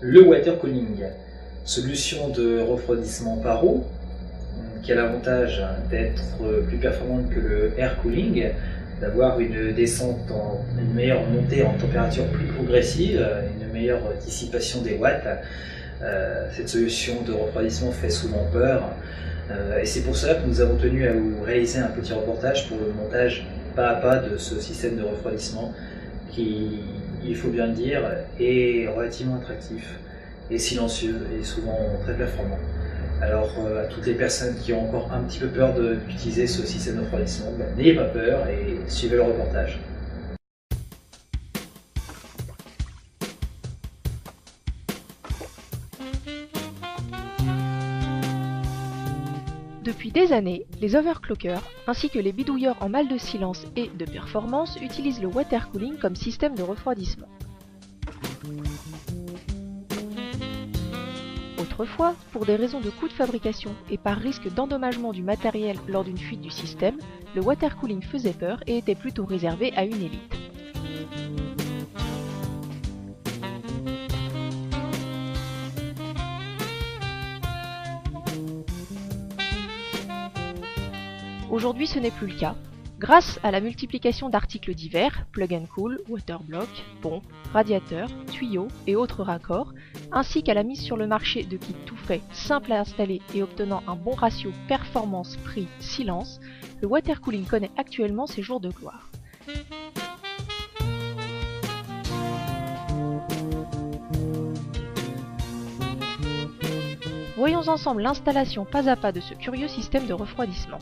Le water cooling, solution de refroidissement par eau, qui a l'avantage d'être plus performante que le air cooling, d'avoir une une meilleure montée en température plus progressive, une meilleure dissipation des watts. Cette solution de refroidissement fait souvent peur, et c'est pour cela que nous avons tenu à vous réaliser un petit reportage pour le montage pas à pas de ce système de refroidissement qui, il faut bien le dire, est relativement attractif et silencieux et souvent très performant. Alors à toutes les personnes qui ont encore un petit peu peur d'utiliser ce système de refroidissement, n'ayez pas peur et suivez le reportage. Depuis des années, les overclockers, ainsi que les bidouilleurs en mal de silence et de performance utilisent le water cooling comme système de refroidissement. Autrefois, pour des raisons de coût de fabrication et par risque d'endommagement du matériel lors d'une fuite du système, le water cooling faisait peur et était plutôt réservé à une élite. Aujourd'hui, ce n'est plus le cas. Grâce à la multiplication d'articles divers, plug and cool, waterblock, pompes, radiateurs, tuyaux et autres raccords, ainsi qu'à la mise sur le marché de kits tout faits, simples à installer et obtenant un bon ratio performance-prix-silence, le water cooling connaît actuellement ses jours de gloire. Voyons ensemble l'installation pas à pas de ce curieux système de refroidissement.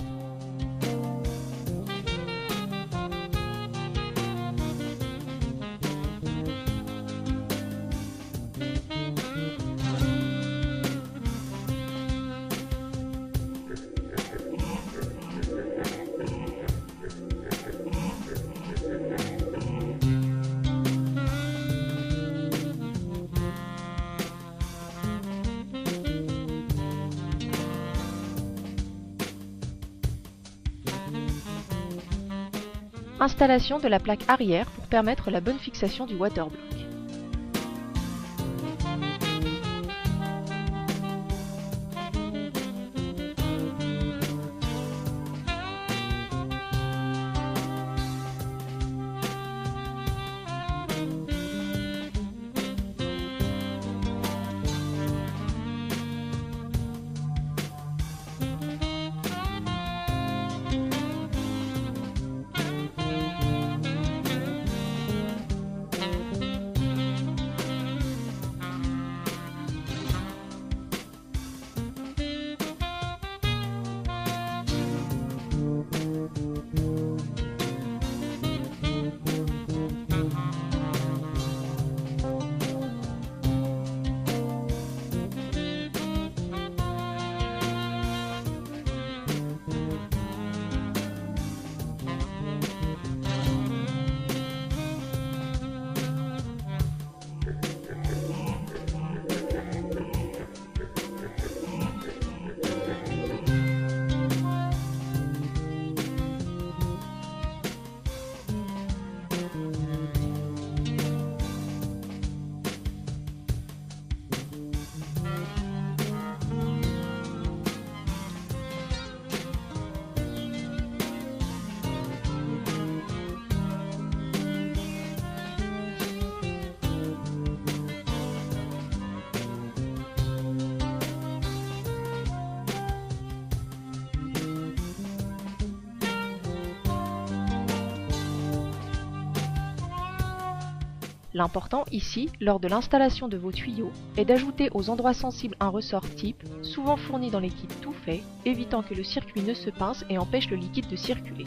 Installation de la plaque arrière pour permettre la bonne fixation du waterblock. L'important ici, lors de l'installation de vos tuyaux, est d'ajouter aux endroits sensibles un ressort type, souvent fourni dans les kits tout faits, évitant que le circuit ne se pince et empêche le liquide de circuler.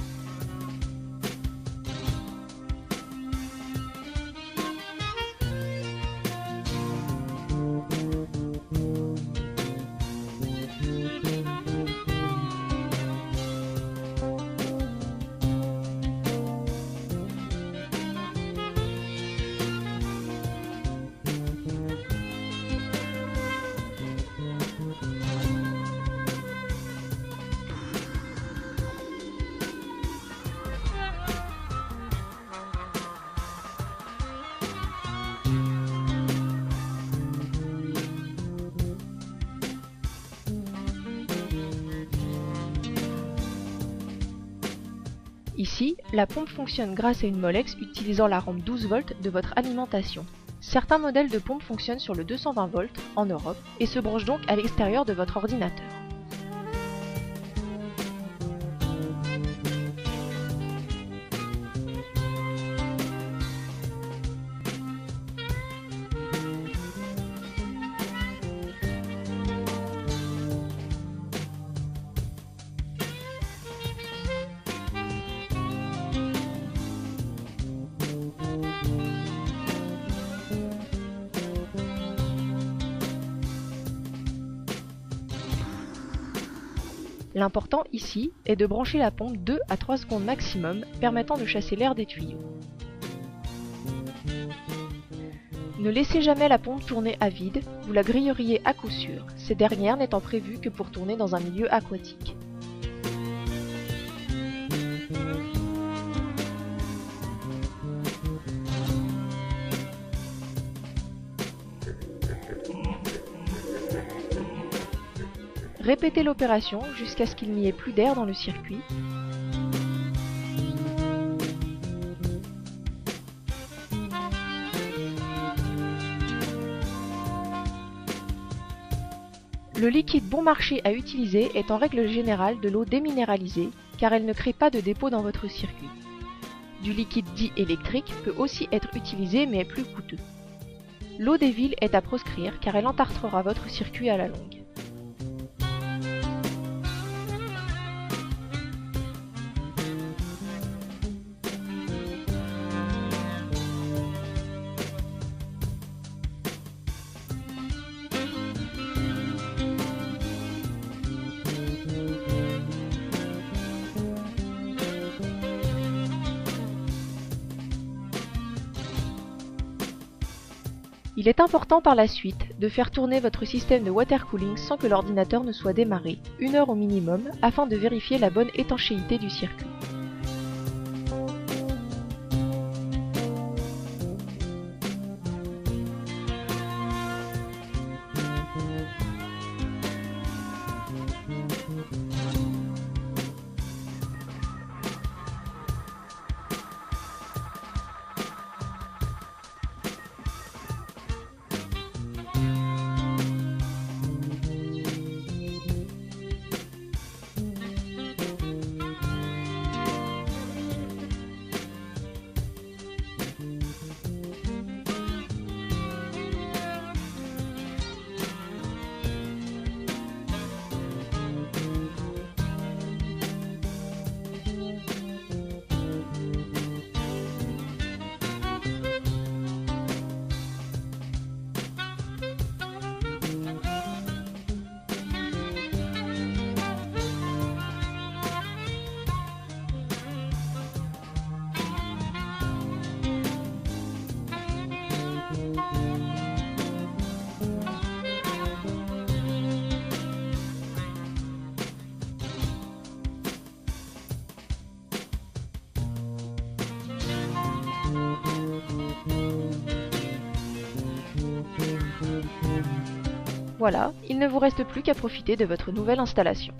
Ici, la pompe fonctionne grâce à une Molex utilisant la rampe 12 volts de votre alimentation. Certains modèles de pompe fonctionnent sur le 220 volts en Europe et se branchent donc à l'extérieur de votre ordinateur. L'important ici est de brancher la pompe 2 à 3 secondes maximum, permettant de chasser l'air des tuyaux. Ne laissez jamais la pompe tourner à vide, vous la grilleriez à coup sûr, ces dernières n'étant prévues que pour tourner dans un milieu aquatique. Répétez l'opération jusqu'à ce qu'il n'y ait plus d'air dans le circuit. Le liquide bon marché à utiliser est en règle générale de l'eau déminéralisée, car elle ne crée pas de dépôt dans votre circuit. Du liquide dit électrique peut aussi être utilisé mais est plus coûteux. L'eau des villes est à proscrire car elle entartrera votre circuit à la longue. Il est important par la suite de faire tourner votre système de water cooling sans que l'ordinateur ne soit démarré, 1 heure au minimum, afin de vérifier la bonne étanchéité du circuit. Voilà, il ne vous reste plus qu'à profiter de votre nouvelle installation.